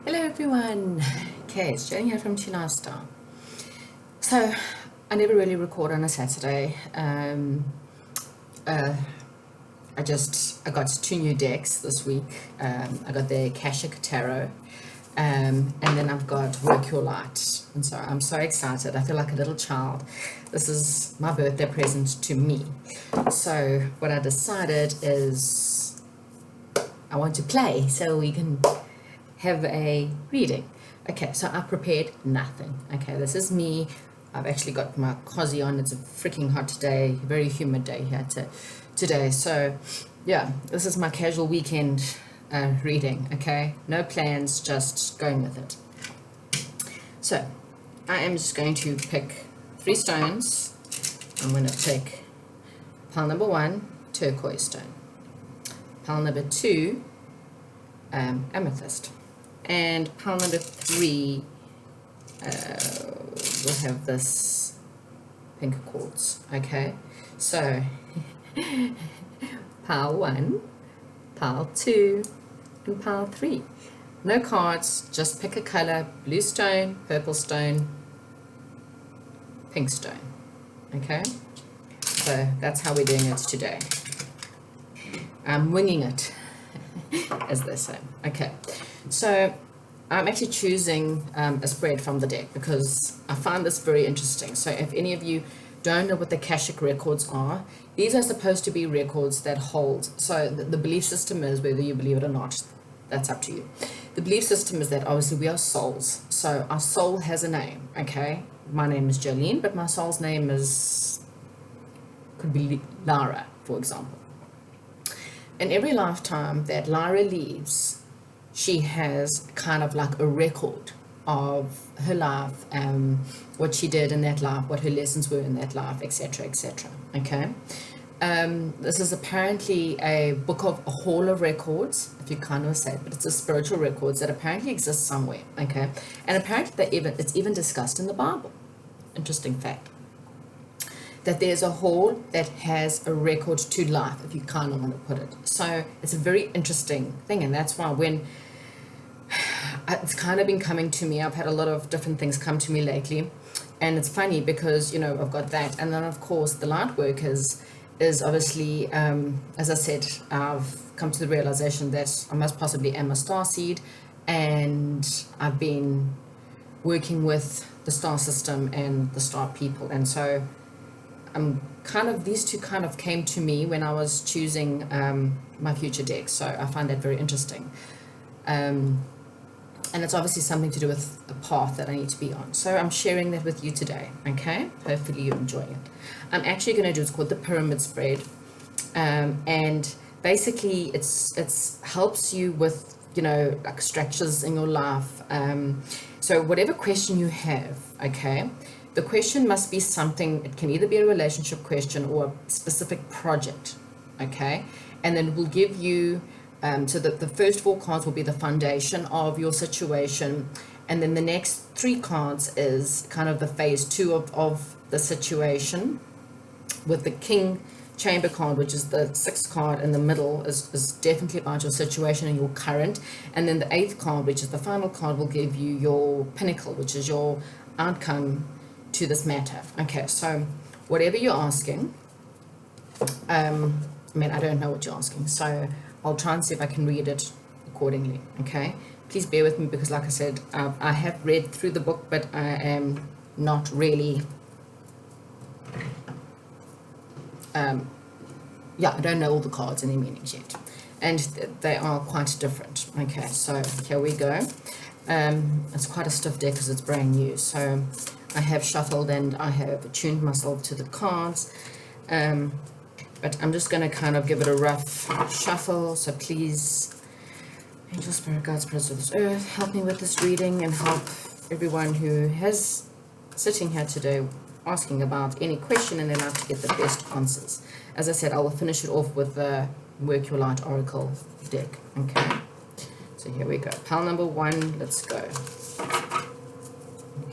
Hello everyone. Okay, it's Jenny here from Two Lifestyle. So I never really record on a Saturday. I got 2 new decks this week. I got the Akashic Tarot, and then I've got Work Your Light. And so I'm so excited. I feel like a little child. This is my birthday present to me. So what I decided is I want to play so we can have a reading. Okay, so I prepared nothing. Okay, this is me. I've actually got my cozy on. It's a freaking hot day, very humid day here today. So yeah, this is my casual weekend reading. Okay, no plans, just going with it. So I am just going to pick 3 stones. I'm going to pick pile number 1, turquoise stone. Pile number 2, amethyst. And pile number 3 will have this pink quartz. Okay, so pile 1, pile 2, and pile 3. No cards, just pick a color: blue stone, purple stone, pink stone. Okay, so that's how we're doing it today. I'm winging it, as they say. Okay, so I'm actually choosing a spread from the deck because I find this very interesting. So if any of you don't know what the Akashic records are, these are supposed to be records that hold. So the belief system is, whether you believe it or not, that's up to you. The belief system is that obviously we are souls. So our soul has a name, okay? My name is Jolene, but my soul's name could be Lara, for example. In every lifetime that Lara leaves, she has kind of like a record of her life, what she did in that life, what her lessons were in that life, etc., etc. Okay, this is apparently a hall of records, if you kind of say it, but it's a spiritual records that apparently exist somewhere. Okay, and apparently it's even discussed in the Bible. Interesting fact, that there's a hall that has a record to life, if you kind of want to put it. So it's a very interesting thing, and that's why when it's kind of been coming to me, I've had a lot of different things come to me lately, and it's funny because, you know, I've got that, and then of course the light work is obviously, as I said, I've come to the realization that I most possibly am a star seed, and I've been working with the star system and the star people, and so these two kind of came to me when I was choosing my future deck. So I find that very interesting. And it's obviously something to do with a path that I need to be on. So I'm sharing that with you today, okay? Hopefully you enjoy it. I'm actually going to do, it's called the pyramid spread. And basically it's helps you with, you know, like structures in your life. So whatever question you have, okay, the question must be something, it can either be a relationship question or a specific project, okay? And then it will give you, so that the first 4 cards will be the foundation of your situation, and then the next 3 cards is kind of the phase 2 of the situation, with the King Chamber card, which is the 6th card in the middle, is definitely about your situation and your current, and then the 8th card, which is the final card, will give you your pinnacle, which is your outcome to this matter. Okay, so whatever you're asking, I mean, I don't know what you're asking, so I'll try and see if I can read it accordingly. Okay, please bear with me because, like I said, I have read through the book, but I am not really I don't know all the cards and their meanings yet, and they are quite different. Okay, so here we go. It's quite a stiff deck because it's brand new, so I have shuffled and I have attuned myself to the cards, but I'm just going to kind of give it a rough shuffle. So please, angel, spirit, guides, spirits of this earth, help me with this reading and help everyone who has sitting here today asking about any question in their life to get the best answers. As I said, I will finish it off with the Work Your Light Oracle deck. Okay, so here we go. Pile number 1, let's go.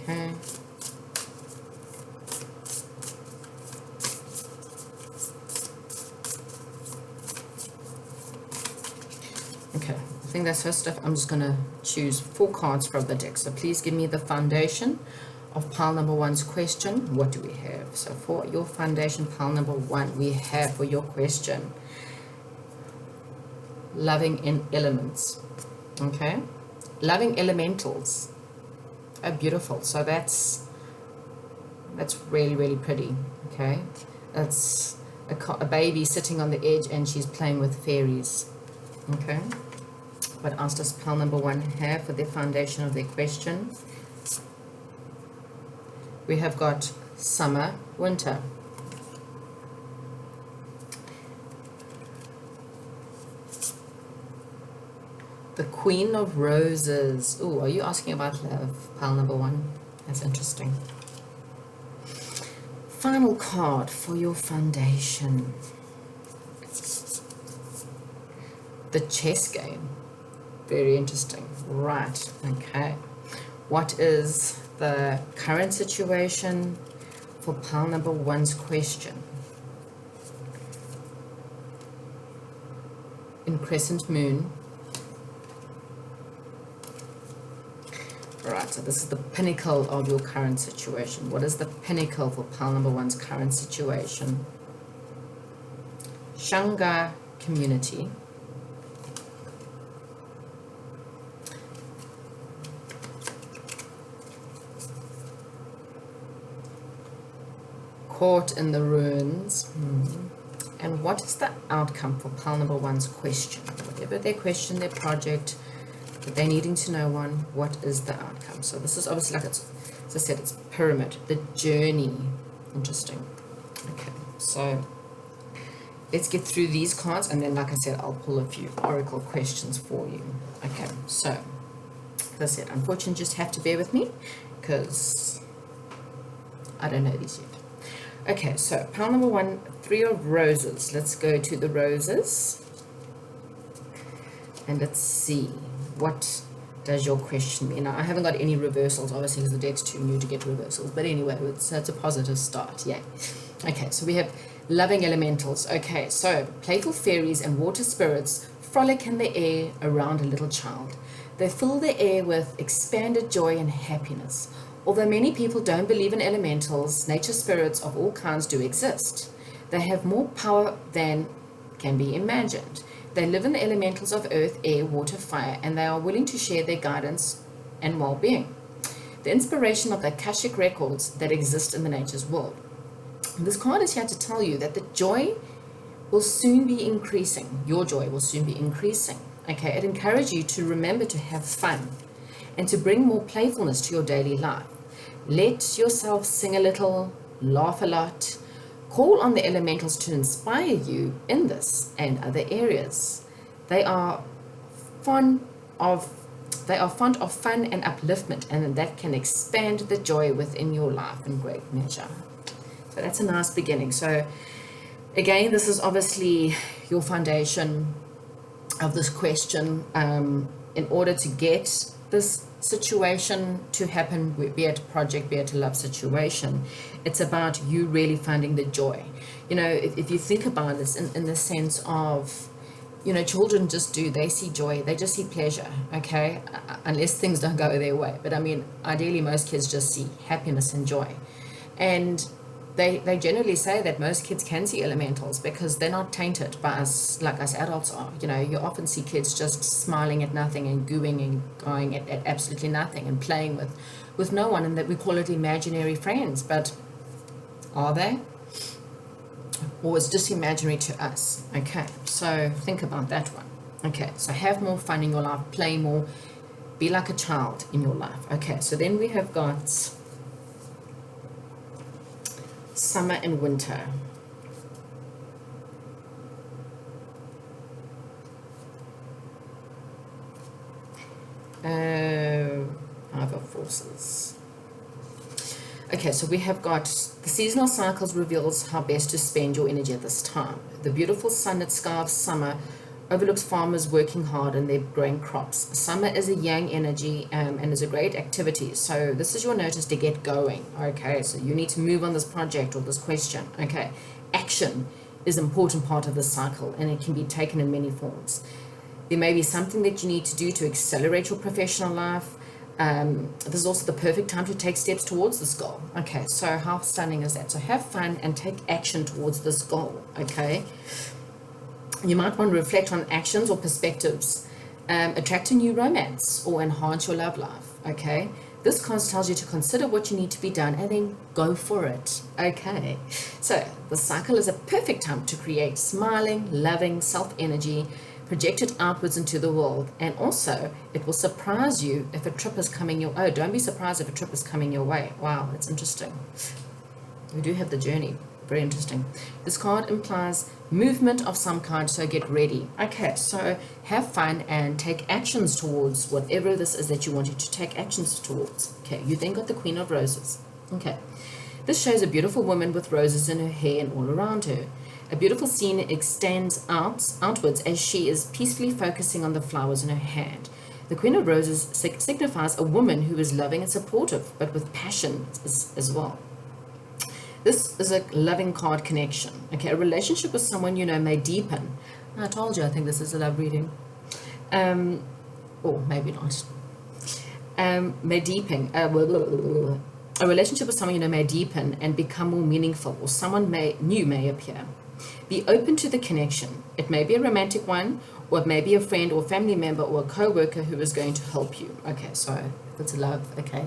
Okay. Okay, I think that's her stuff. I'm just going to choose 4 cards from the deck. So please give me the foundation of pile number 1's question. What do we have? So for your foundation, pile number 1, we have for your question, loving in elements. Okay, loving elementals. Oh, beautiful. So that's really, really pretty. Okay, that's a baby sitting on the edge and she's playing with fairies. Okay, what else does pile number 1 have for the foundation of their question? We have got summer, winter. The Queen of Roses. Oh, are you asking about love, pile number 1? That's interesting. Final card for your foundation. The chess game. Very interesting. Right, okay. What is the current situation for pile number 1's question? In crescent moon. Alright, so this is the pinnacle of your current situation. What is the pinnacle for pile number 1's current situation? Shanga community. Caught in the ruins. And what is the outcome for pile number 1's question? Whatever their question, their project, that they're needing to know on, what is the outcome? So this is obviously like it's, as I said, it's pyramid, the journey. Interesting. Okay, so let's get through these cards, and then, like I said, I'll pull a few oracle questions for you. Okay, so as I said, unfortunately, just have to bear with me because I don't know these yet. Okay, so pile number 1, 3 of roses. Let's go to the roses and let's see. What does your question mean? Now, I haven't got any reversals, obviously, because the deck's too new to get reversals. But anyway, it's a positive start. Yay. Okay, so we have loving elementals. Okay, so playful fairies and water spirits frolic in the air around a little child. They fill the air with expanded joy and happiness. Although many people don't believe in elementals, nature spirits of all kinds do exist. They have more power than can be imagined. They live in the elementals of earth, air, water, fire, and they are willing to share their guidance and well-being. The inspiration of the Akashic records that exist in the nature's world. This card is here to tell you that the joy will soon be increasing. Your joy will soon be increasing. Okay, it encourages you to remember to have fun and to bring more playfulness to your daily life. Let yourself sing a little, laugh a lot. Call on the elementals to inspire you in this and other areas. They are fond of fun and upliftment, and that can expand the joy within your life in great measure. So that's a nice beginning. So again, this is obviously your foundation of this question. In order to get this situation to happen, be it a project, be it a love situation, it's about you really finding the joy. You know, if you think about this in the sense of, you know, children just do, they see joy, they just see pleasure, okay, unless things don't go their way. But I mean, ideally most kids just see happiness and joy. And they generally say that most kids can see elementals because they're not tainted by us like us adults are. You know, you often see kids just smiling at nothing and gooing and going at absolutely nothing and playing with no one, and that we call it imaginary friends. But are they? Or is just imaginary to us? Okay, so think about that one. Okay, so have more fun in your life, play more, be like a child in your life. Okay, so then we have got summer and winter. Five of forces. Okay, so we have got the seasonal cycles reveals how best to spend your energy at this time. The beautiful sun that scarves summer overlooks farmers working hard and their growing crops. Summer is a yang energy and is a great activity. So this is your notice to get going. Okay, so you need to move on this project or this question. Okay, action is an important part of the cycle, and it can be taken in many forms. There may be something that you need to do to accelerate your professional life. This is also the perfect time to take steps towards this goal. Okay, so how stunning is that? So have fun and take action towards this goal. Okay, you might want to reflect on actions or perspectives, attract a new romance or enhance your love life. Okay, this card tells you to consider what you need to be done and then go for it. Okay, so the cycle is a perfect time to create smiling, loving self energy projected outwards into the world. And also it will surprise you if a trip is coming your don't be surprised if a trip is coming your way. Wow, that's interesting. We do have the journey. Very interesting. This card implies movement of some kind, so get ready. Okay, so have fun and take actions towards whatever this is that you wanted to take actions towards. Okay, you then got the Queen of Roses. Okay, this shows a beautiful woman with roses in her hair and all around her. A beautiful scene extends outwards as she is peacefully focusing on the flowers in her hand. The Queen of Roses signifies a woman who is loving and supportive, but with passion as well. This is a loving card connection. Okay, a relationship with someone you know may deepen. I told you, I think this is a love reading. Or maybe not. May deepen. A relationship with someone you know may deepen and become more meaningful, or someone new may appear. Be open to the connection. It may be a romantic one, or it may be a friend or family member or a co-worker who is going to help you. Okay, so it's love. Okay,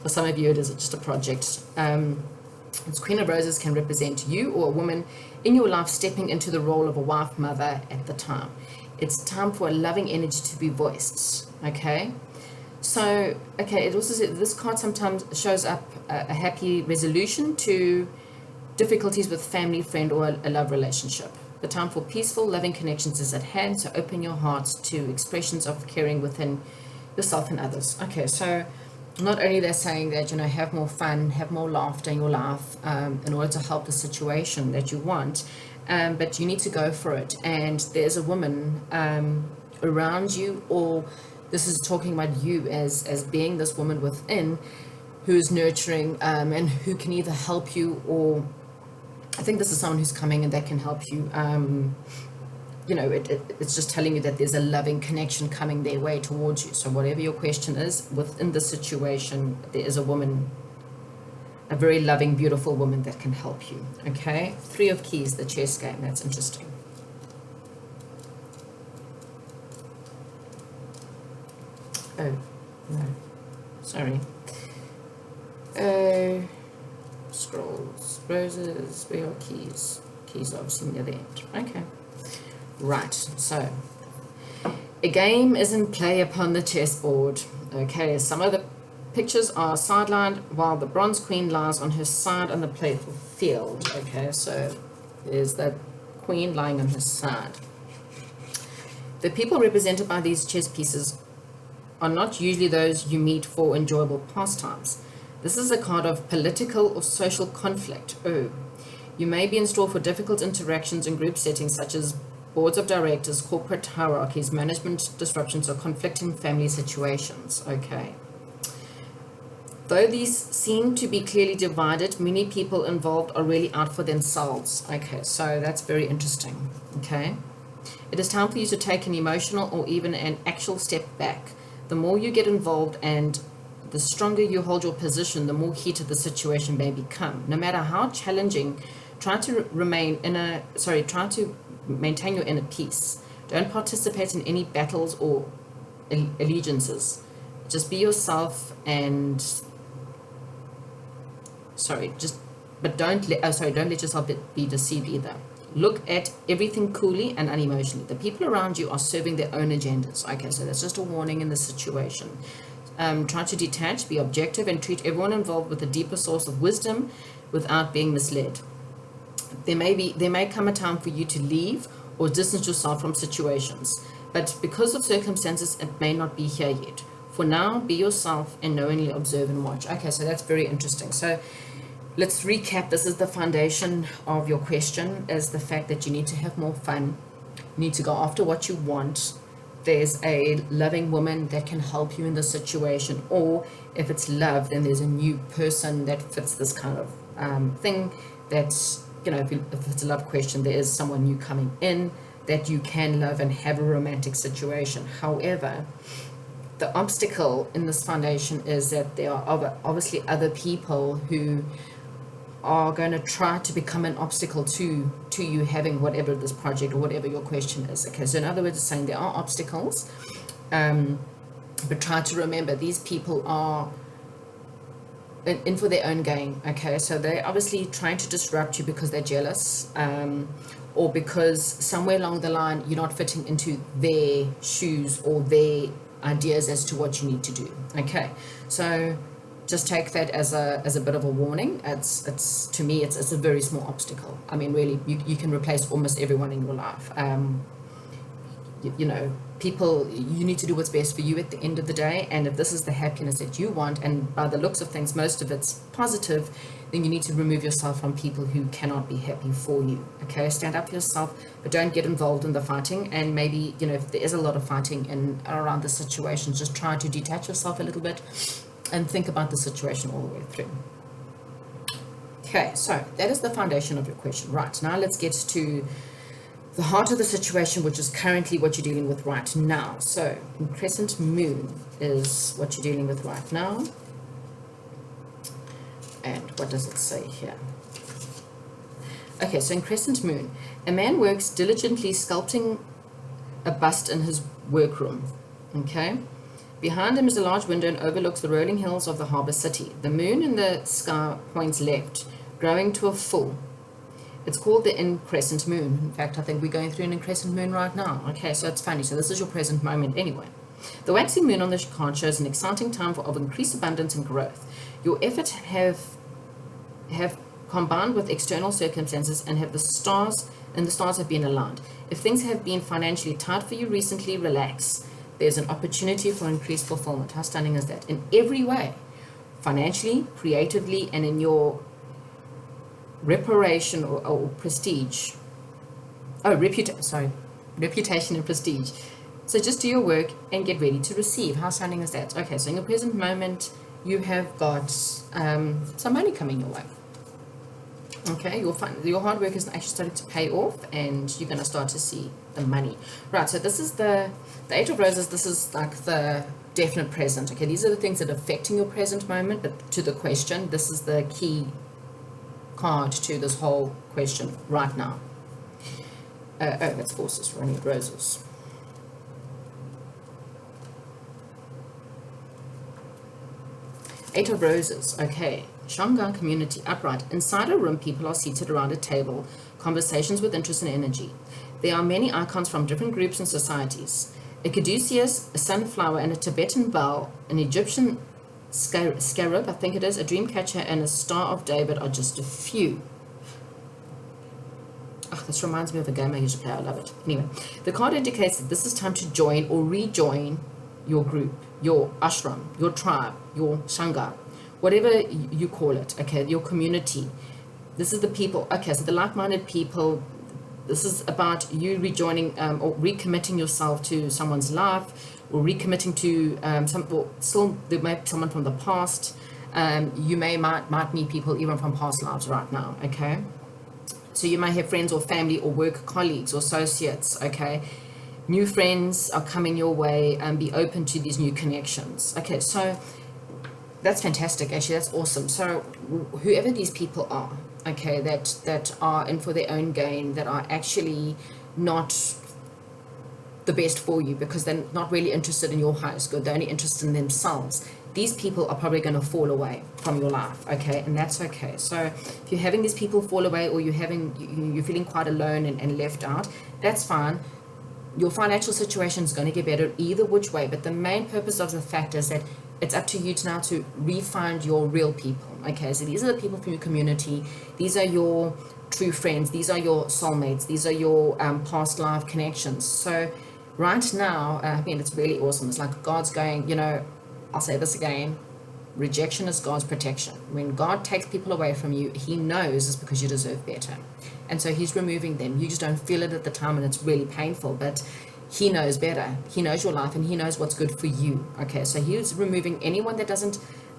for some of you it is just a project. This Queen of Roses can represent you or a woman in your life stepping into the role of a wife, mother at the time. It's time for a loving energy to be voiced. Okay, so okay, it also says this card sometimes shows up a happy resolution to difficulties with family, friend, or a love relationship. The time for peaceful, loving connections is at hand, so open your hearts to expressions of caring within yourself and others. Okay, so not only they're saying that, you know, have more fun, have more laughter in your life in order to help the situation that you want, but you need to go for it. And there's a woman around you, or this is talking about you as being this woman within who is nurturing and who can either help you, or I think this is someone who's coming and that can help you. You know, it's just telling you that there's a loving connection coming their way towards you. So whatever your question is, within the situation, there is a woman, a very loving, beautiful woman that can help you. Okay, 3 of Keys, the chess game. That's interesting. Oh, no, sorry. Scrolls, roses, where are keys? Keys are obviously near the end. Okay. Right, so a game is in play upon the chessboard. Okay, some of the pictures are sidelined while the Bronze Queen lies on her side on the playful field. Okay, so there's the Queen lying on her side. The people represented by these chess pieces are not usually those you meet for enjoyable pastimes. This is a card of political or social conflict. Oh, you may be in store for difficult interactions in group settings such as boards of directors, corporate hierarchies, management disruptions, or conflicting family situations. Okay. Though these seem to be clearly divided, many people involved are really out for themselves. Okay, so that's very interesting. Okay. It is time for you to take an emotional or even an actual step back. The more you get involved and the stronger you hold your position, the more heated the situation may become. No matter how challenging, try to maintain your inner peace. Don't participate in any battles or allegiances. Just be yourself and don't let yourself be deceived either. Look at everything coolly and unemotionally. The people around you are serving their own agendas. Okay, so that's just a warning in this situation. Try to detach, be objective, and treat everyone involved with a deeper source of wisdom without being misled. There may come a time for you to leave or distance yourself from situations, but because of circumstances, it may not be here yet. For now, be yourself and knowingly observe and watch. Okay, so that's very interesting. So let's recap. This is the foundation of your question, is the fact that you need to have more fun. You need to go after what you want. There's a loving woman that can help you in the situation, or if it's love, then there's a new person that fits this kind of thing. That's, you know, if it's a love question, there is someone new coming in. that you can love and have a romantic situation. However, the obstacle in this foundation is that there are obviously other people who are going to try to become an obstacle to you having whatever this project or whatever your question is. Okay, so in other words, it's saying there are obstacles, but try to remember these people are in for their own gain. Okay, so they're obviously trying to disrupt you because they're jealous, or because somewhere along the line you're not fitting into their shoes or their ideas as to what you need to do. Okay, so just take that as a bit of a warning. It's to me it's a very small obstacle. I mean, really, you can replace almost everyone in your life. You know, people, you need to do what's best for you at the end of the day, and if this is the happiness that you want, and by the looks of things most of it's positive, then you need to remove yourself from people who cannot be happy for you. Okay, stand up for yourself, but don't get involved in the fighting. And maybe, you know, if there is a lot of fighting in around the situation, just try to detach yourself a little bit and think about the situation all the way through. Okay, so that is the foundation of your question. Right, now let's get to the heart of the situation, which is currently what you're dealing with right now. So in crescent moon is what you're dealing with right now. And what does it say here? Okay, so in crescent moon, a man works diligently sculpting a bust in his workroom. Okay, behind him is a large window and overlooks the rolling hills of the harbor city. The moon in the sky points left, growing to a full. It's called the increscent moon. In fact, I think we're going through an increscent moon right now. Okay, so it's funny. So this is your present moment anyway. The waxing moon on the card shows an exciting time of increased abundance and growth. Your efforts have combined with external circumstances and the stars have been aligned. If things have been financially tight for you recently, relax. There's an opportunity for increased fulfillment. How stunning is that? In every way, financially, creatively, and in your reputation or prestige. Reputation and prestige. So just do your work and get ready to receive. How stunning is that? Okay, so in your present moment, you have got some money coming your way. Okay, your hard work is actually starting to pay off, and you're going to start to see the money. Right, so this is the Eight of Roses. This is like the definite present. Okay, these are the things that are affecting your present moment, but to the question, this is the key card to this whole question right now. That's forces, we need roses. Eight of Roses, okay. Shanghai community, upright. Inside a room, people are seated around a table, conversations with interest and energy. There are many icons from different groups and societies. A caduceus, a sunflower, and a Tibetan bell, an Egyptian scarab, I think it is, a dream catcher, and a Star of David are just a few. Oh, this reminds me of a game I used to play. I love it. Anyway, the card indicates that this is time to join or rejoin your group, your ashram, your tribe, your sangha, whatever you call it, okay, your community. This is the people, okay, so the like-minded people. This is about you rejoining or recommitting yourself to someone's life, or recommitting to there may be someone from the past. You might meet people even from past lives right now, okay? So you may have friends or family or work colleagues or associates, okay? New friends are coming your way, and be open to these new connections. Okay, so that's fantastic, actually, that's awesome. So whoever these people are, okay, that are in for their own gain, that are actually not the best for you because they're not really interested in your highest good, they're only interested in themselves, these people are probably going to fall away from your life, okay, and that's okay. So if you're having these people fall away, or you're feeling quite alone and left out, that's fine. Your financial situation is going to get better either which way, but the main purpose of the fact is that it's up to you now to re-find your real people. Okay, so these are the people from your community. These are your true friends. These are your soulmates. These are your past life connections. So right now, I mean, it's really awesome. It's like God's going, you know, I'll say this again, rejection is God's protection. When God takes people away from you, he knows it's because you deserve better. And so he's removing them. You just don't feel it at the time, and it's really painful, but he knows better. He knows your life, and he knows what's good for you. Okay, so he's removing anyone that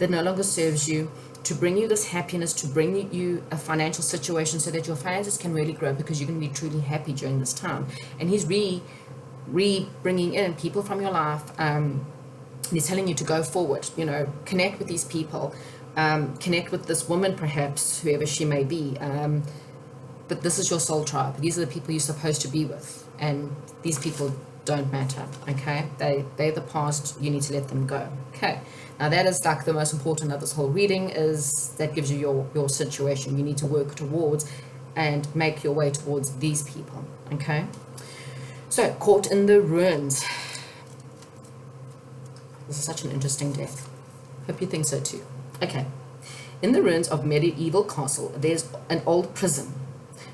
that no longer serves you, to bring you this happiness, to bring you a financial situation so that your finances can really grow, because you're going to be truly happy during this time. And he's bringing in people from your life. He's telling you to go forward, connect with these people, connect with this woman, perhaps, whoever she may be. But this is your soul tribe. These are the people you're supposed to be with. And these people don't matter, okay? They're the past. You need to let them go, okay? Now, that is like the most important of this whole reading, is that gives you your situation you need to work towards and make your way towards these people, okay? So, caught in the ruins. This is such an interesting deck. Hope you think so too. Okay. In the ruins of medieval castle, there's an old prison.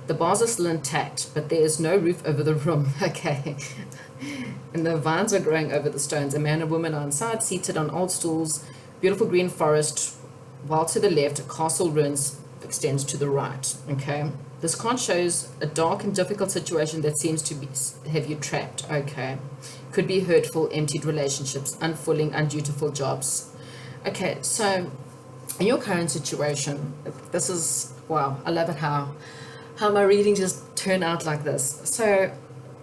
The bars are still intact, but there is no roof over the room. Okay. And the vines are growing over the stones. A man and woman are inside, seated on old stools. Beautiful green forest, while to the left, castle ruins extends to the right. Okay. This card shows a dark and difficult situation that seems to have you trapped. Okay. Could be hurtful, emptied relationships, unfulfilling, undutiful jobs. Okay, so in your current situation, this is, wow, I love it how my reading just turned out like this. So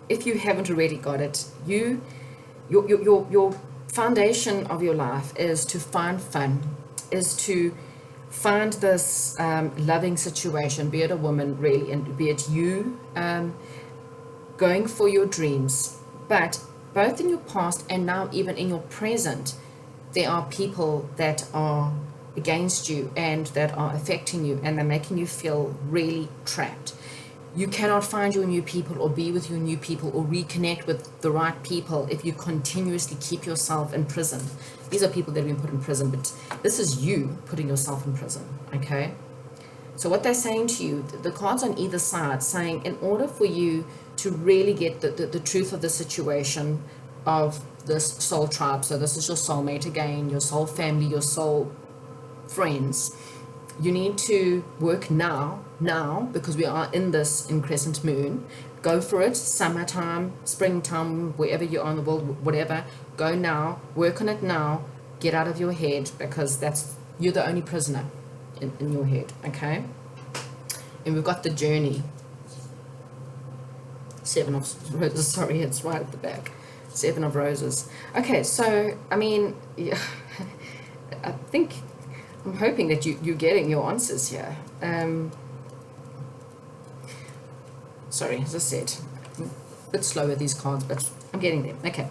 if you haven't already got it, your foundation of your life is to find fun, is to find this loving situation, be it a woman really, and be it you going for your dreams. But both in your past and now even in your present, there are people that are against you and that are affecting you, and they're making you feel really trapped. You cannot find your new people or be with your new people or reconnect with the right people if you continuously keep yourself in prison. These are people that have been put in prison, but this is you putting yourself in prison, okay? So what they're saying to you, the cards on either side saying, in order for you to really get the truth of the situation of this soul tribe, so this is your soulmate again, your soul family, your soul friends, you need to work now, because we are in this in crescent moon. Go for it, summertime, springtime, wherever you are in the world, whatever, go now, work on it now, get out of your head, because you're the only prisoner in your head, okay? And we've got the journey. 7 of roses, sorry, it's right at the back. 7 of roses. Okay, so, I mean, yeah, I'm hoping that you're getting your answers here. Sorry, as I said, a bit slower these cards, but I'm getting them. Okay,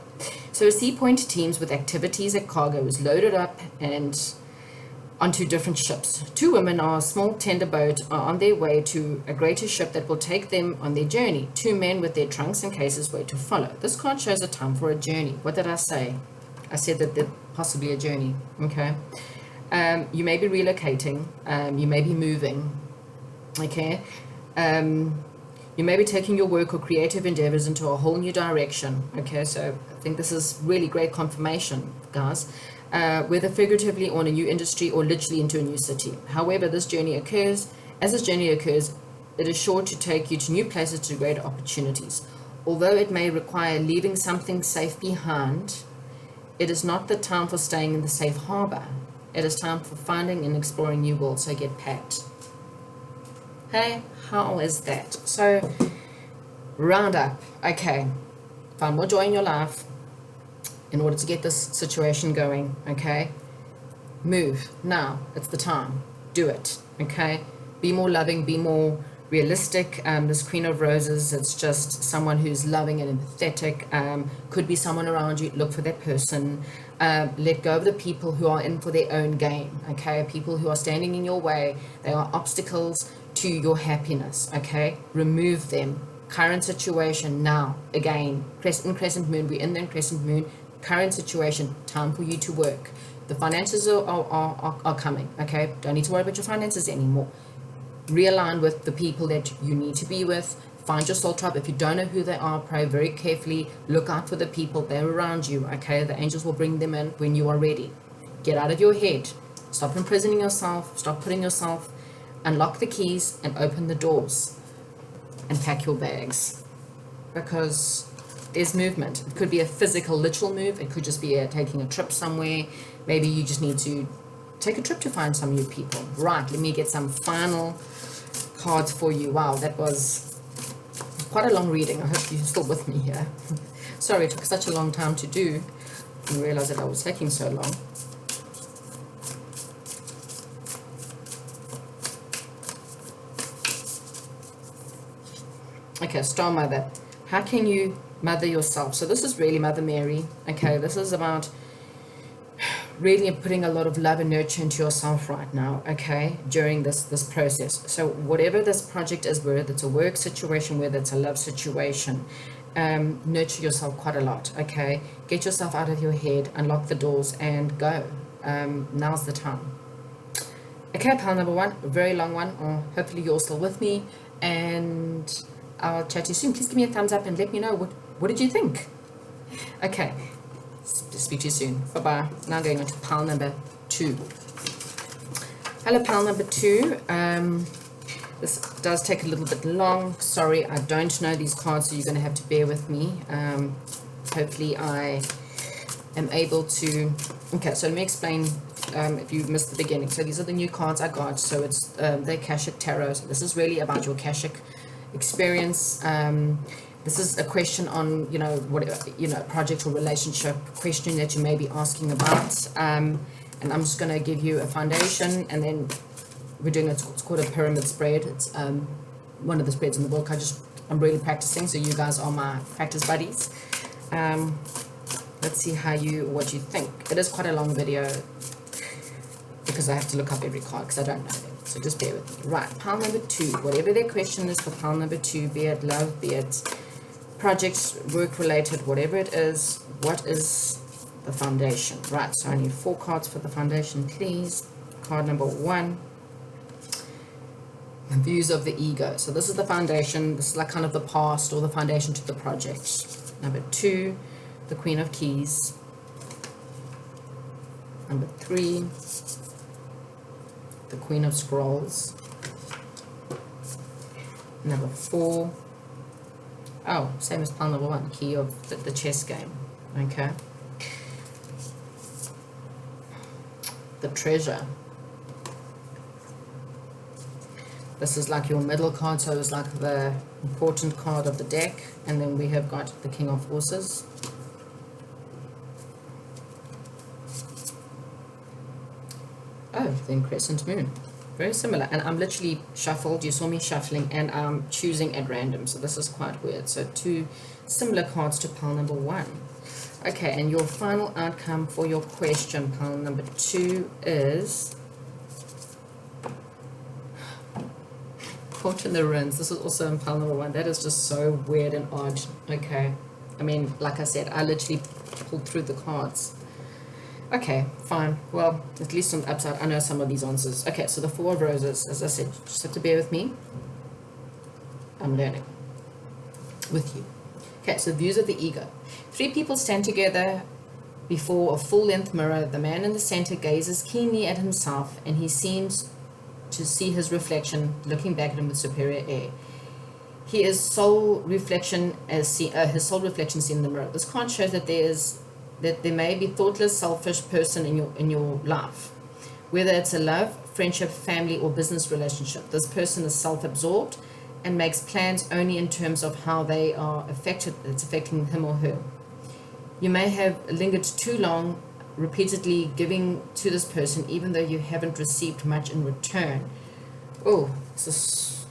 so a Sea Point teams with activities at cargo is loaded up and onto different ships. 2 women on a small tender boat are on their way to a greater ship that will take them on their journey. 2 men with their trunks and cases wait to follow. This card shows a time for a journey. What did I say? I said that there's possibly a journey, okay? You may be relocating, you may be moving, okay? You may be taking your work or creative endeavors into a whole new direction, okay? So I think this is really great confirmation, guys. Whether figuratively or in a new industry or literally into a new city. However, this journey occurs, it is sure to take you to new places, to greater opportunities. Although it may require leaving something safe behind, it is not the time for staying in the safe harbor. It is time for finding and exploring new worlds, so get packed. Hey, how is that? So, round up. Okay, find more joy in your life in order to get this situation going, okay? Move. Now, it's the time. Do it, okay? Be more loving, be more realistic. This Queen of Roses, it's just someone who's loving and empathetic. Could be someone around you. Look for that person. Let go of the people who are in for their own gain, okay? People who are standing in your way. They are obstacles to your happiness, okay? Remove them. Current situation now, again, crescent moon, we're in the crescent moon. Current situation, time for you to work. The finances are coming, okay? Don't need to worry about your finances anymore. Realign with the people that you need to be with. Find your soul tribe. If you don't know who they are, pray very carefully. Look out for the people. They're around you, okay? The angels will bring them in when you are ready. Get out of your head. Stop imprisoning yourself. Stop putting yourself. Unlock the keys and open the doors. And pack your bags. Because there's movement. It could be a physical, literal move. It could just be taking a trip somewhere. Maybe you just need to take a trip to find some new people. Right, let me get some final cards for you. Wow, that was quite a long reading. I hope you're still with me here. Sorry, it took such a long time to do. I didn't realize that I was taking so long. Okay, Star Mother. How can you mother yourself? So this is really Mother Mary. Okay, this is about really putting a lot of love and nurture into yourself right now, okay, during this process. So whatever this project is, whether it's a work situation, whether it's a love situation, nurture yourself quite a lot, okay? Get yourself out of your head, unlock the doors, and go. Now's the time. Okay, pile number one, a very long one. Hopefully you're still with me, and I'll chat to you soon. Please give me a thumbs up and let me know what did you think. Okay, speak to you soon. Bye-bye. Now going on to pile number 2. Hello, pile number 2. This does take a little bit long. Sorry, I don't know these cards, so you're going to have to bear with me. Hopefully I am able to... Okay, so let me explain if you missed the beginning. So these are the new cards I got. So it's the Akashic Tarot. So this is really about your Akashic experience. This is a question on, project or relationship question that you may be asking about. And I'm just going to give you a foundation, and then we're doing it's called a pyramid spread. It's one of the spreads in the book. I'm really practicing, so you guys are my practice buddies. Let's see what you think. It is quite a long video because I have to look up every card because I don't know them. So just bear with me. Right, pile number 2. Whatever their question is for pile number 2, be it love, be it projects, work related, whatever it is, what is the foundation? Right, so I need 4 cards for the foundation, please. Card number 1, the views of the ego. So this is the foundation. This is like kind of the past or the foundation to the project. Number 2, the Queen of Keys. Number 3, the Queen of Scrolls. Number 4, oh, same as pile number 1, key of the chess game. Okay. The Treasure. This is like your middle card, so it's like the important card of the deck. And then we have got the King of Horses. Oh, the Crescent Moon. Very similar. And I'm literally shuffled. You saw me shuffling, and I'm choosing at random. So this is quite weird. So 2 similar cards to pile number 1. Okay, and your final outcome for your question, pile number 2, is Caught in the Ruins. This is also in pile number 1. That is just so weird and odd. Okay. I mean, like I said, I literally pulled through the cards. Okay, fine. Well, at least on the upside, I know some of these answers. Okay, so the 4 of Roses, as I said, just have to bear with me. I'm learning with you. Okay, so views of the ego. 3 people stand together before a full-length mirror. The man in the center gazes keenly at himself, and he seems to see his reflection looking back at him with superior air. His soul reflection seen in the mirror. This card shows that there may be thoughtless, selfish person in your life, whether it's a love, friendship, family, or business relationship. This person is self-absorbed and makes plans only in terms of how they are affected. It's affecting him or her. You may have lingered too long, repeatedly giving to this person, even though you haven't received much in return. Oh, this is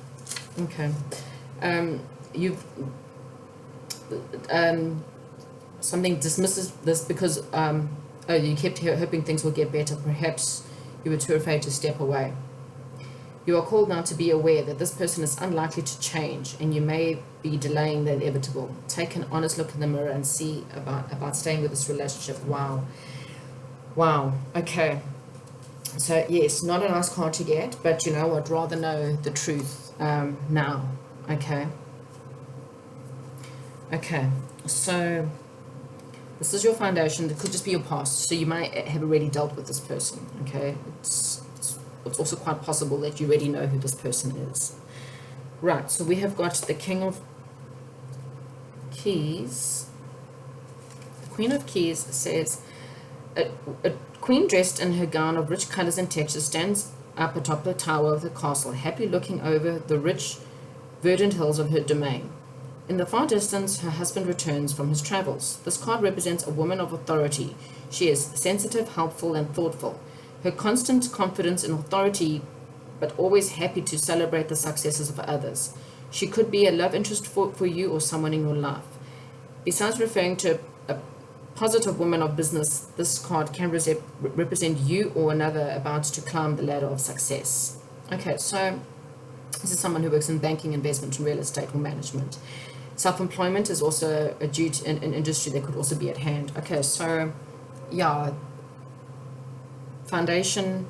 okay. Something dismisses this because you kept hoping things will get better. Perhaps you were too afraid to step away. You are called now to be aware that this person is unlikely to change, and you may be delaying the inevitable. Take an honest look in the mirror and see about staying with this relationship. Wow. Okay. So yes, not a nice card to get, but you know what? Rather know the truth now. Okay. So this is your foundation. It could just be your past. So you might have already dealt with this person. Okay. It's also quite possible that you already know who this person is. Right, so we have got the King of Keys. The Queen of Keys says, A queen dressed in her gown of rich colors and textures stands up atop the tower of the castle, happily looking over the rich, verdant hills of her domain. In the far distance, her husband returns from his travels. This card represents a woman of authority. She is sensitive, helpful, and thoughtful. Her constant confidence in authority, but always happy to celebrate the successes of others. She could be a love interest for you or someone in your life. Besides referring to a positive woman of business, this card can represent you or another about to climb the ladder of success. Okay, so this is someone who works in banking, investment, real estate, or management. Self-employment is also a duty in industry that could also be at hand. Okay, so yeah, foundation,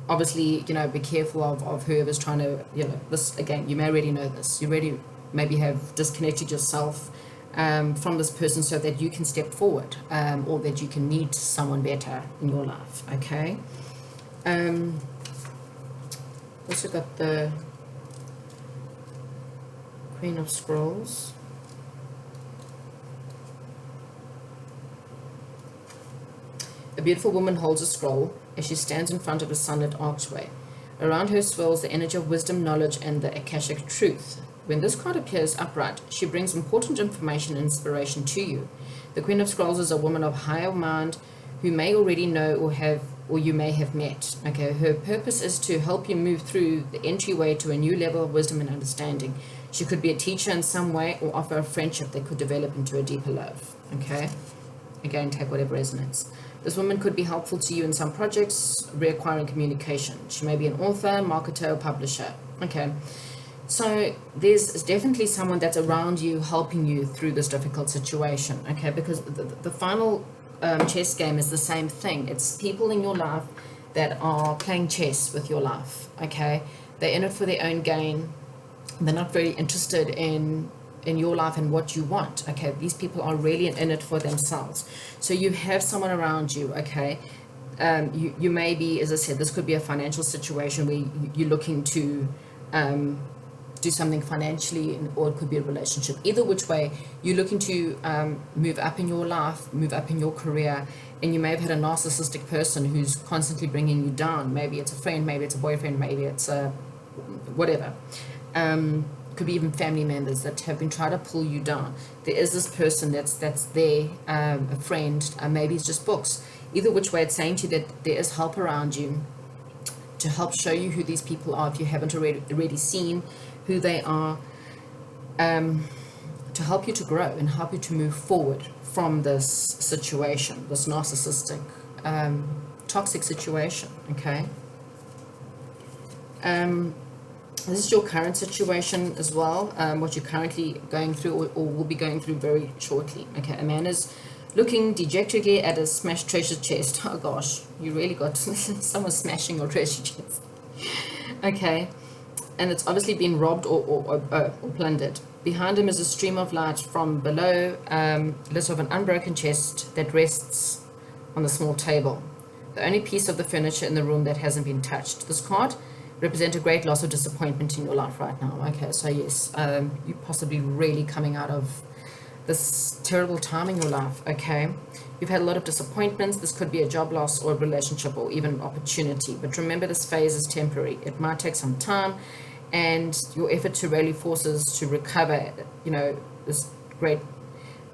obviously, be careful of whoever's trying to, this, again, you may already know this. You already maybe have disconnected yourself from this person so that you can step forward, or that you can meet someone better in your life, okay? Also got the Queen of Scrolls. A beautiful woman holds a scroll as she stands in front of a sunlit archway. Around her swirls the energy of wisdom, knowledge, and the Akashic truth. When this card appears upright, she brings important information and inspiration to you. The Queen of Scrolls is a woman of higher mind who may already know or you may have met. Okay, her purpose is to help you move through the entryway to a new level of wisdom and understanding. She could be a teacher in some way or offer a friendship that could develop into a deeper love. Okay, again, take whatever resonates. This woman could be helpful to you in some projects requiring communication. She may be an author, marketer, or publisher. Okay, so there's definitely someone that's around you helping you through this difficult situation. Okay, because the final chess game is the same thing. It's people in your life that are playing chess with your life. Okay, they're in it for their own gain. They're not very interested in your life and what you want. Okay, these people are really in it for themselves. So you have someone around you. Okay, you may be, as I said, this could be a financial situation where you're looking to do something financially, or it could be a relationship. Either which way, you're looking to move up in your life, move up in your career, and you may have had a narcissistic person who's constantly bringing you down. Maybe it's a friend, maybe it's a boyfriend, maybe it's a whatever. Could be even family members that have been trying to pull you down. There is this person that's there, a friend, maybe it's just books. Either which way, it's saying to you that there is help around you to help show you who these people are if you haven't already seen who they are, to help you to grow and help you to move forward from this situation, this narcissistic, toxic situation. Okay. This is your current situation as well, what you're currently going through or will be going through very shortly. Okay, a man is looking dejectedly at a smashed treasure chest. Oh gosh, you really got someone smashing your treasure chest. Okay, and it's obviously been robbed or plundered. Behind him is a stream of light from below, lit of an unbroken chest that rests on a small table. The only piece of the furniture in the room that hasn't been touched. This card represent a great loss or disappointment in your life right now. Okay, so yes, you're possibly really coming out of this terrible time in your life. Okay, you've had a lot of disappointments. This could be a job loss or a relationship or even opportunity, but remember, this phase is temporary. It might take some time, and your effort to rally forces to recover, is great,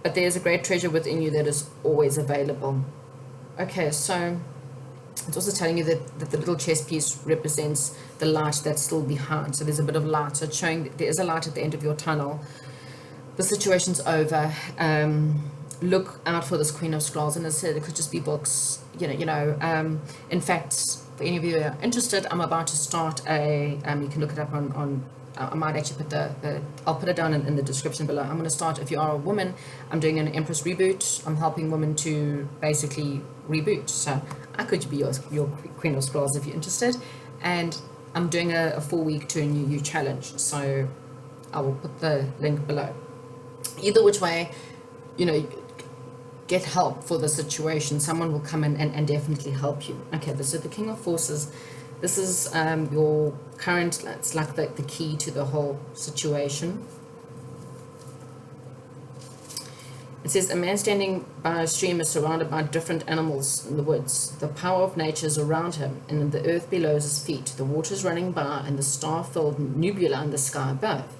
but there's a great treasure within you that is always available. Okay, so it's also telling you that the little chess piece represents the light that's still behind. So there's a bit of light. So it's showing that there is a light at the end of your tunnel. The situation's over. Look out for this Queen of Scrolls. And as I said, it could just be books. In fact, for any of you who are interested, I'm about to start you can look it up on I might actually put I'll put it down in the description below. I'm going to start, if you are a woman, I'm doing an Empress reboot. I'm helping women to basically reboot. So I could be your Queen of Scrolls if you're interested. And I'm doing a 4-week to a new you challenge. So I will put the link below. Either which way, get help for the situation. Someone will come in and definitely help you. Okay, this is the King of Forces. This is your current, it's like the key to the whole situation. It says, a man standing by a stream is surrounded by different animals in the woods. The power of nature is around him, and in the earth below his feet. The waters running by, and the star-filled nebula in the sky above.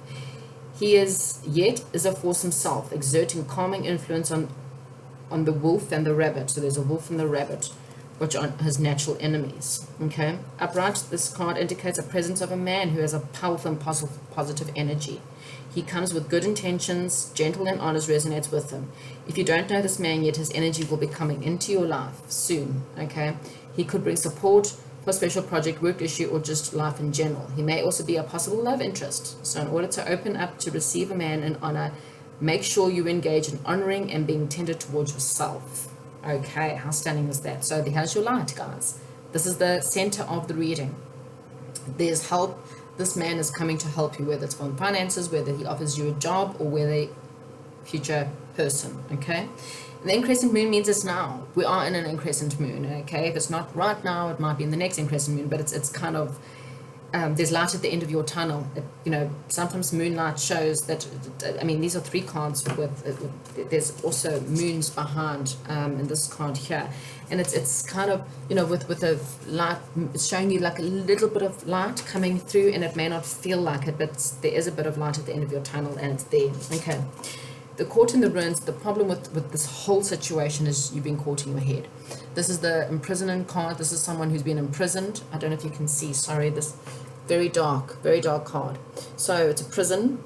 He is a force himself, exerting calming influence on the wolf and the rabbit. So there's a wolf and the rabbit, which are his natural enemies. Okay. Upright, this card indicates a presence of a man who has a powerful and positive energy. He comes with good intentions, gentle and honest resonates with him. If you don't know this man yet, his energy will be coming into your life soon, okay? He could bring support for a special project, work issue, or just life in general. He may also be a possible love interest. So in order to open up to receive a man in honor, make sure you engage in honoring and being tender towards yourself. Okay, how stunning is that? So here's your light, guys. This is the center of the reading. There's help. This man is coming to help you, whether it's from finances, whether he offers you a job, or whether future person, okay? And the increscent moon means it's now. We are in an increscent moon, okay? If it's not right now, it might be in the next increscent moon, but it's kind of, there's light at the end of your tunnel. Sometimes moonlight shows that, I mean, these are 3 cards with there's also moons behind in this card here. And it's kind of, with the light, it's showing you like a little bit of light coming through, and it may not feel like it, but there is a bit of light at the end of your tunnel, and it's there. Okay. The Court in the Ruins, the problem with this whole situation is you've been caught in your head. This is the imprisonment card. This is someone who's been imprisoned. I don't know if you can see, sorry, this very dark card. So it's a prison.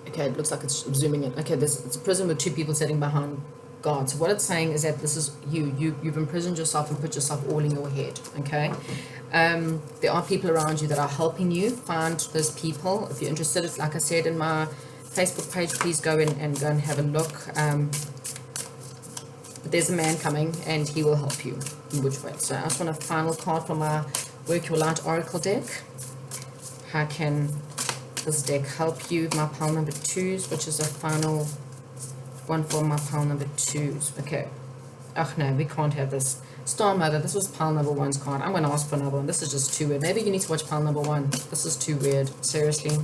Okay, it looks like it's zooming in. Okay, it's a prison with 2 people sitting behind guards. So what it's saying is that this is you've imprisoned yourself and put yourself all in your head, okay? There are people around you that are helping you find those people. If you're interested, like I said in my Facebook page, please go in and have a look. But there's a man coming, and he will help you in which way. So I just want a final card from my Work Your Light Oracle deck. How can this deck help you? My pile number 2s, which is a final one for my pile number 2s. Okay. Oh no, we can't have this. Star Mother, this was pile number 1's card. I'm going to ask for another one. This is just too weird. Maybe you need to watch pile number 1. This is too weird. Seriously.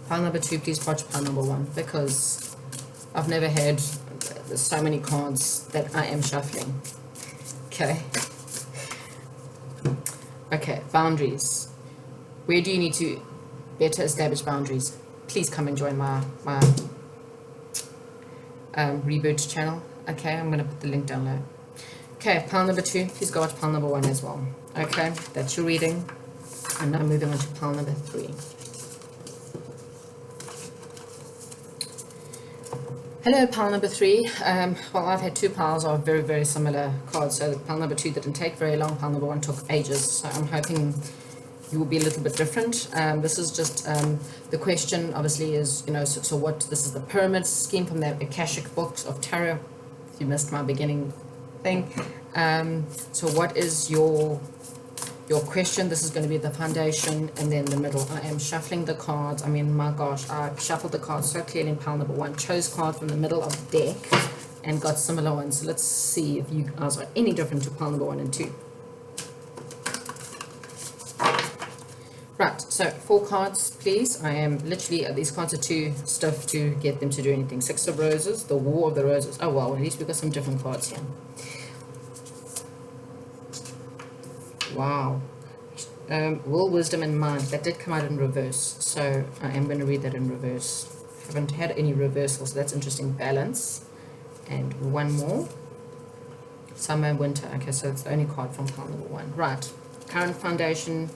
Pile number 2, please watch pile number 1, because I've never had so many cards that I am shuffling. Okay. Okay, boundaries. Where do you need to better establish boundaries? Please come and join my reboot channel. Okay, I'm going to put the link down there. Okay, pile number 2. Please go watch pile number 1 as well. Okay, that's your reading. And now moving on to pile number 3. Hello, pile number 3. Well, I've had 2 piles of very, very similar cards. So pile number 2 didn't take very long. Pile number 1 took ages. So I'm hoping you will be a little bit different. This is just the question, obviously, is, so what, this is the pyramid scheme from the Akashic books of tarot. If you missed my beginning thing. So what is your question? This is going to be the foundation, and then the middle. I am shuffling the cards. I mean, my gosh, I shuffled the cards so clearly in pile number 1. Chose cards from the middle of the deck and got similar ones. So let's see if you guys are any different to pile number 1 and 2. Right, so 4 cards, please. I am literally, these cards are too stiff to get them to do anything. 6 of Roses, the War of the Roses. Oh, well, at least we've got some different cards here. Wow. Will, Wisdom, and Mind. That did come out in reverse, so I am going to read that in reverse. Haven't had any reversals, so that's interesting. Balance. And 1 more. Summer and Winter. Okay, so it's the only card from pile number 1. Right. Current foundation.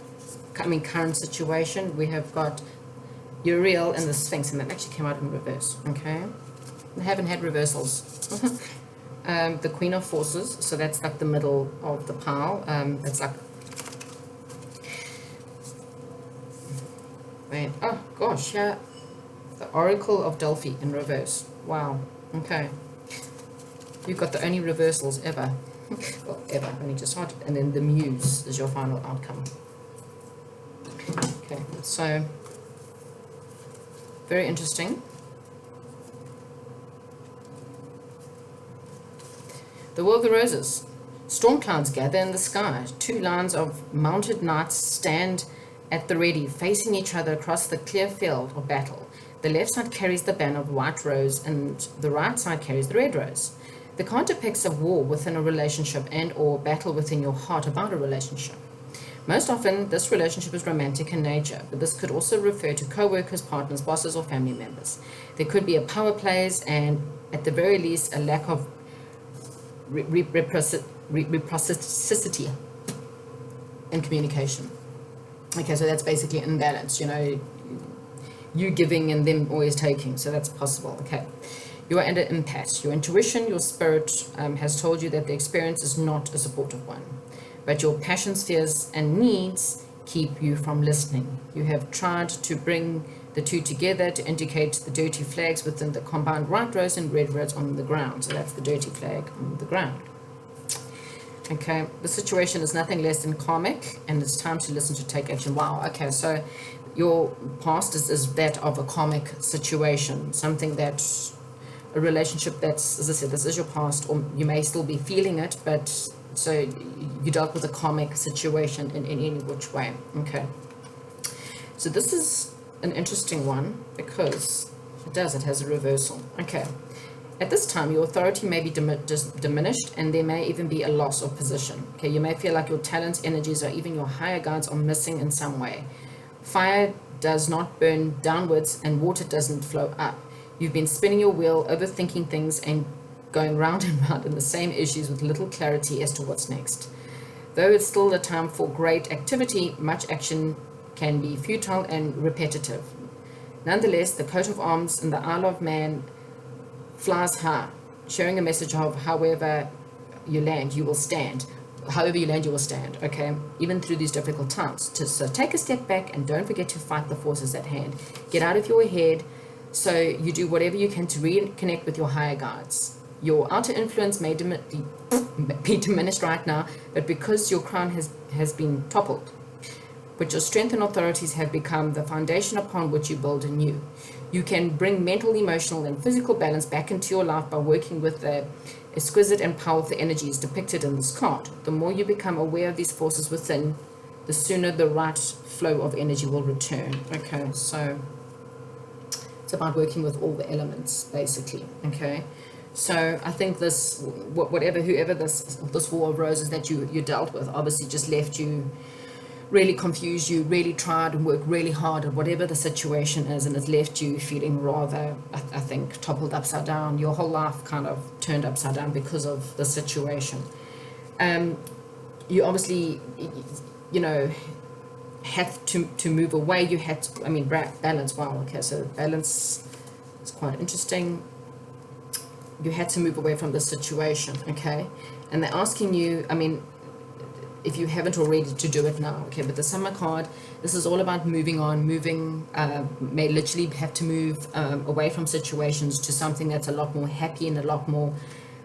Current situation. We have got Uriel and the Sphinx, and that actually came out in reverse. Okay. I haven't had reversals. The Queen of Forces, so that's like the middle of the pile. It's like, wait, oh gosh, yeah, the Oracle of Delphi in reverse. Wow. Okay, you've got the only reversals ever. Well, ever, only just started. And then the Muse is your final outcome. Okay, so very interesting. The War of the Roses. Storm clouds gather in the sky. 2 lines of mounted knights stand at the ready, facing each other across the clear field of battle. The left side carries the banner of white rose and the right side carries the red rose. The card depicts a war within a relationship and or battle within your heart about a relationship. Most often, this relationship is romantic in nature, but this could also refer to co-workers, partners, bosses, or family members. There could be a power plays and, at the very least, a lack of reciprocity in communication. Okay, so that's basically imbalance, you giving and them always taking, so that's possible. Okay, you are under impasse. Your intuition, your spirit has told you that the experience is not a supportive one, but your passions, fears, and needs keep you from listening. You have tried to bring the two together to indicate the dirty flags within the combined white rose and red rose on the ground. So that's the dirty flag on the ground. Okay, the situation is nothing less than karmic, and it's time to listen to take action. Wow, okay, so your past is that of a karmic situation, something that, a relationship that's, as I said, this is your past, or you may still be feeling it, but so you dealt with a karmic situation in any which way. Okay, so this is an interesting one because it has a reversal. Okay, at this time your authority may be diminished, and there may even be a loss of position. Okay, you may feel like your talents, energies, or even your higher guides are missing in some way. Fire does not burn downwards and water doesn't flow up. You've been spinning your wheel, overthinking things, and going round and round in the same issues with little clarity as to what's next. Though it's still a time for great activity, much action can be futile and repetitive. Nonetheless, the coat of arms in the Isle of Man flies high, sharing a message of however you land, you will stand. However you land, you will stand, okay? Even through these difficult times. So take a step back and don't forget to fight the forces at hand. Get out of your head, so you do whatever you can to reconnect with your higher guides. Your outer influence may be diminished right now, but because your crown has been toppled, but your strength and authorities have become the foundation upon which you build anew. You can bring mental, emotional, and physical balance back into your life by working with the exquisite and powerful energies depicted in this card. The more you become aware of these forces within, the sooner the right flow of energy will return. Okay, so it's about working with all the elements, basically. Okay, so I think this, whoever this War of Roses that you dealt with, obviously just left you really confused. You really tried and worked really hard at whatever the situation is, and it left you feeling rather, I think, toppled upside down. Your whole life kind of turned upside down because of the situation. You obviously, had to move away. You had to, balance. Wow, okay, so balance is quite interesting. You had to move away from the situation, okay? And they're asking you, if you haven't already, to do it now, okay? But the Summer card, this is all about moving on, may literally have to move away from situations to something that's a lot more happy and a lot more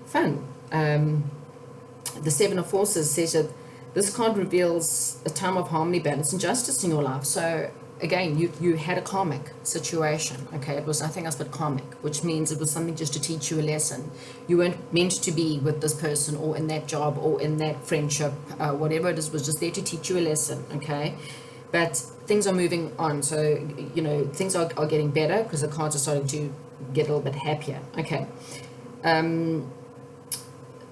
fun. The Seven of Forces says that this card reveals a time of harmony, balance, and justice in your life. So again, you had a karmic situation, okay? It was nothing else but karmic, which means it was something just to teach you a lesson. You weren't meant to be with this person or in that job or in that friendship, whatever it is, was just there to teach you a lesson, okay? But things are moving on, so, things are getting better because the cards are starting to get a little bit happier, okay?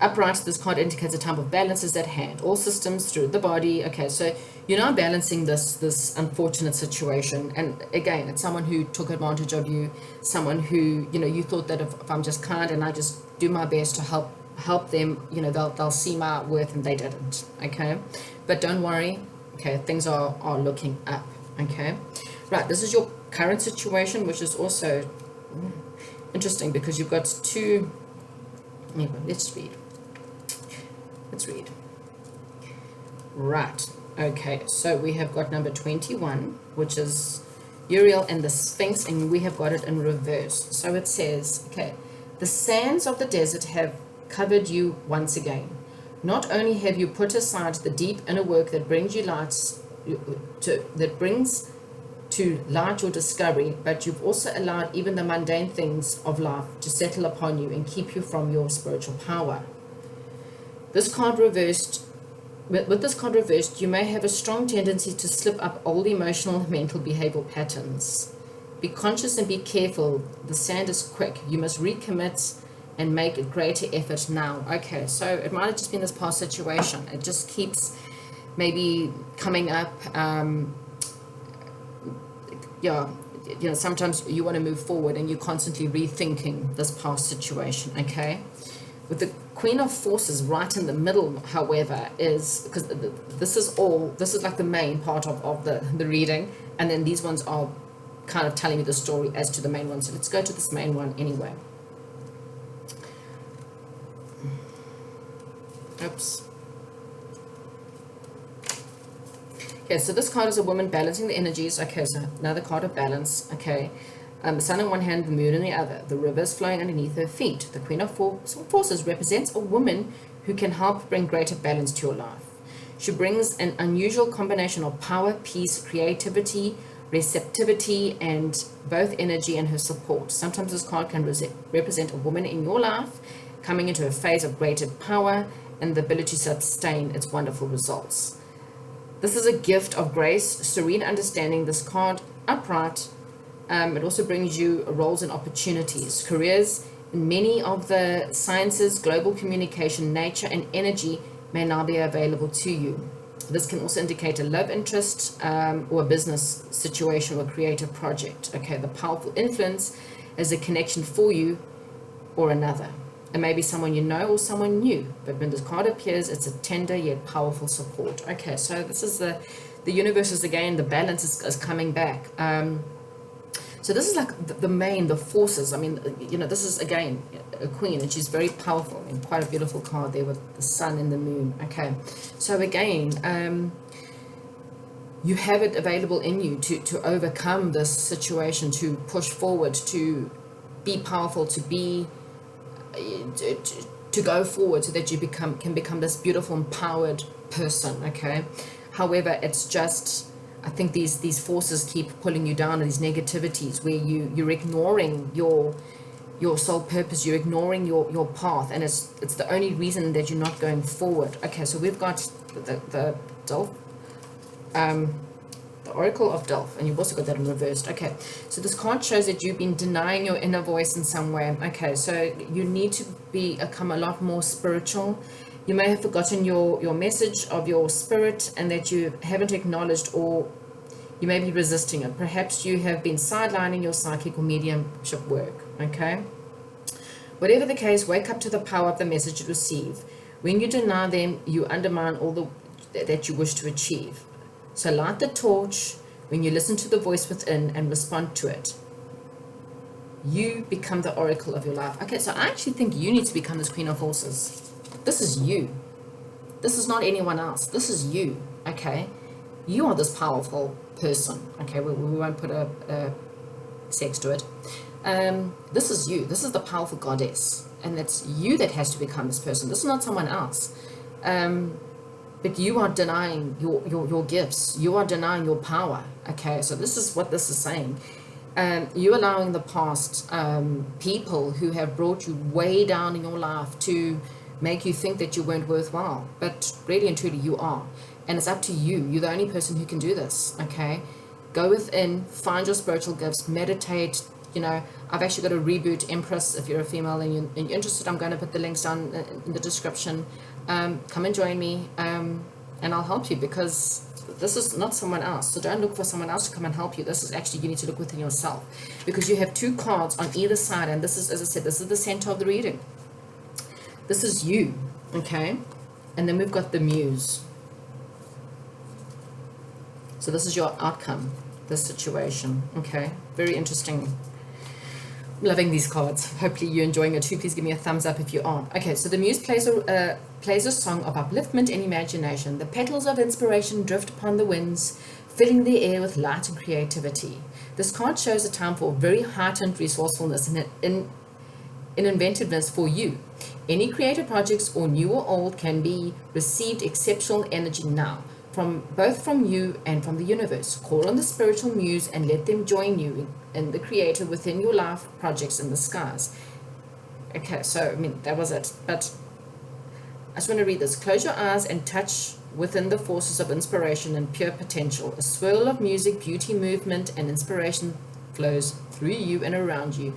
Upright, this card indicates a time of balance is at hand. All systems through the body. Okay, so you're now balancing this unfortunate situation. And again, it's someone who took advantage of you, someone who, you thought that if I'm just kind and I just do my best to help them, they'll see my worth, and they didn't. Okay, but don't worry. Okay, things are looking up. Okay, right, this is your current situation, which is also interesting because you've got two. Anyway, let's read. Right, okay, so we have got number 21, which is Uriel and the Sphinx, and we have got it in reverse. So it says, okay, the sands of the desert have covered you once again. Not only have you put aside the deep inner work that brings to light your discovery, but you've also allowed even the mundane things of life to settle upon you and keep you from your spiritual power. This card reversed, with this card reversed, you may have a strong tendency to slip up old emotional and mental behavioral patterns. Be conscious and be careful. The sand is quick. You must recommit and make a greater effort now. Okay, so it might have just been this past situation. It just keeps maybe coming up. Yeah, sometimes you want to move forward and you're constantly rethinking this past situation, okay? With the Queen of Forces right in the middle, however, is, because this is like the main part of the reading, and then these ones are kind of telling you the story as to the main one. So let's go to this main one anyway. Oops. Okay, so this card is a woman balancing the energies. Okay, so another card of balance. Okay, the sun in one hand, the moon in the other. The river is flowing underneath her feet. The Queen of Forces represents a woman who can help bring greater balance to your life. She brings an unusual combination of power, peace, creativity, receptivity, and both energy and her support. Sometimes this card can represent a woman in your life coming into a phase of greater power and the ability to sustain its wonderful results. This is a gift of grace, serene understanding. This card upright. It also brings you roles and opportunities, careers in many of the sciences, global communication, nature, and energy may now be available to you. This can also indicate a love interest or a business situation or creative project. Okay, the powerful influence is a connection for you or another. It may be someone you know or someone new, but when this card appears, it's a tender yet powerful support. Okay, so this is the universe is again, the balance is coming back. So this is like the forces. I mean, this is again a queen, and she's very powerful and quite a beautiful card there with the sun and the moon. Okay, so again, you have it available in you to overcome this situation, to push forward, to be powerful, to be to go forward, so that you can become this beautiful, empowered person. Okay, however, it's just, I think these forces keep pulling you down, these negativities where you're ignoring your sole purpose, you're ignoring your path, and it's the only reason that you're not going forward. Okay, so we've got the Delph, the Oracle of Delph, and you've also got that in reversed. Okay, so this card shows that you've been denying your inner voice in some way. Okay, so you need to become a lot more spiritual. You may have forgotten your message of your spirit, and that you haven't acknowledged, or you may be resisting it. Perhaps you have been sidelining your psychic or mediumship work. Okay, whatever the case, wake up to the power of the message you receive. When you deny them, you undermine all that you wish to achieve. So light the torch when you listen to the voice within and respond to it. You become the oracle of your life. Okay, so I actually think you need to become this Queen of Forces. This is you. This is not anyone else. This is you. Okay, you are this powerful person. Okay, we won't put a sex to it. This is you. This is the powerful goddess, and it's you that has to become this person. This is not someone else. But you are denying your gifts. You are denying your power. Okay, so this is what this is saying. You're allowing the past people who have brought you way down in your life to make you think that you weren't worthwhile. But really and truly, you are. And it's up to you. You're the only person who can do this. Okay, go within, find your spiritual gifts, meditate. I've actually got a reboot Empress. If you're a female and you're interested, I'm going to put the links down in the description. Come and join me, and I'll help you, because this is not someone else. So don't look for someone else to come and help you. This is actually, you need to look within yourself, because you have two cards on either side, and this is, as I said, this is the center of the reading. This is you, okay? And then we've got the Muse. So this is your outcome, this situation, okay? Very interesting. Loving these cards. Hopefully you're enjoying it too. Please give me a thumbs up if you are. Okay, so the Muse plays a song of upliftment and imagination. The petals of inspiration drift upon the winds, filling the air with light and creativity. This card shows a time for very heightened resourcefulness and inventiveness for you. Any creative projects, or new or old, can be received exceptional energy now, both from you and from the universe. Call on the spiritual muse and let them join you in the creator within your life projects in the skies. Okay, so that was it, but I just want to read this. Close your eyes and touch within the forces of inspiration and pure potential. A swirl of music, beauty, movement, and inspiration flows through you and around you.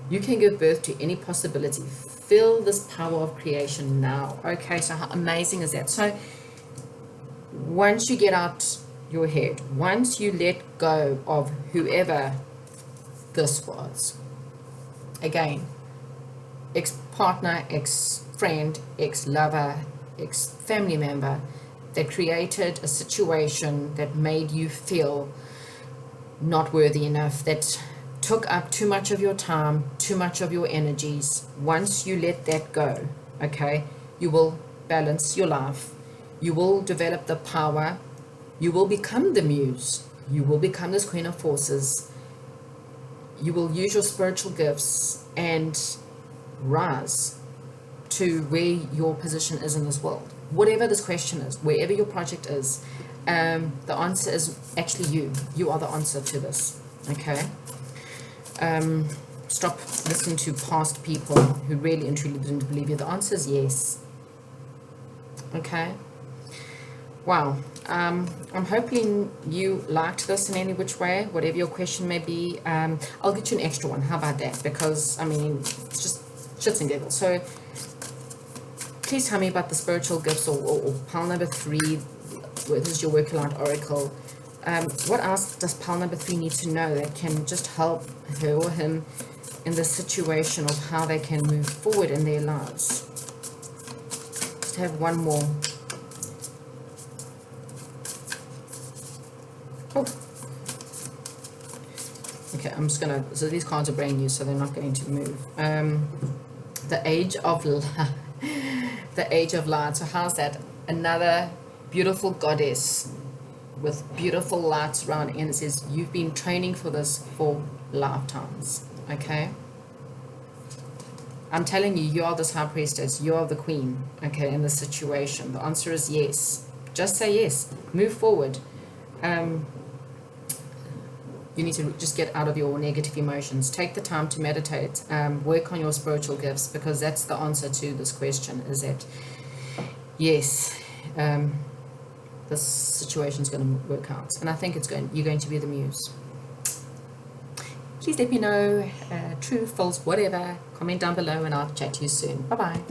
You can give birth to any possibility. Feel this power of creation now. Okay, so how amazing is that? So once you get out your head, once you let go of whoever this was, again, ex-partner, ex-friend, ex-lover, ex-family member, that created a situation that made you feel not worthy enough, that took up too much of your time, too much of your energies. Once you let that go, okay, you will balance your life. You will develop the power. You will become the muse. You will become this queen of forces. You will use your spiritual gifts and rise to where your position is in this world. Whatever this question is, wherever your project is, the answer is actually you. You are the answer to this, okay? Stop listening to past people who really and truly didn't believe you. The answer is yes, okay? Wow. I'm hoping you liked this in any which way, whatever your question may be. I'll get you an extra one. How about that? Because, I mean, it's just shits and giggles. So please tell me about the spiritual gifts or pile number 3. This is your working out oracle. What else does pile number 3 need to know that can just help her or him in the situation of how they can move forward in their lives? Just have one more. Oh. Okay, I'm just gonna, so these cards are brand new, so they're not going to move. The Age of Light. The Age of Light. So how's that? Another beautiful goddess with beautiful lights around, and it says you've been training for this for lifetimes. Okay, I'm telling you, you are this high priestess, you are the queen, okay, in this situation. The answer is yes. Just say yes, move forward. You need to just get out of your negative emotions. Take the time to meditate, work on your spiritual gifts, because that's the answer to this question, is that yes, this situation is going to work out, and I think you're going to be the muse. Please let me know, true, false, whatever. Comment down below, and I'll chat to you soon. Bye bye.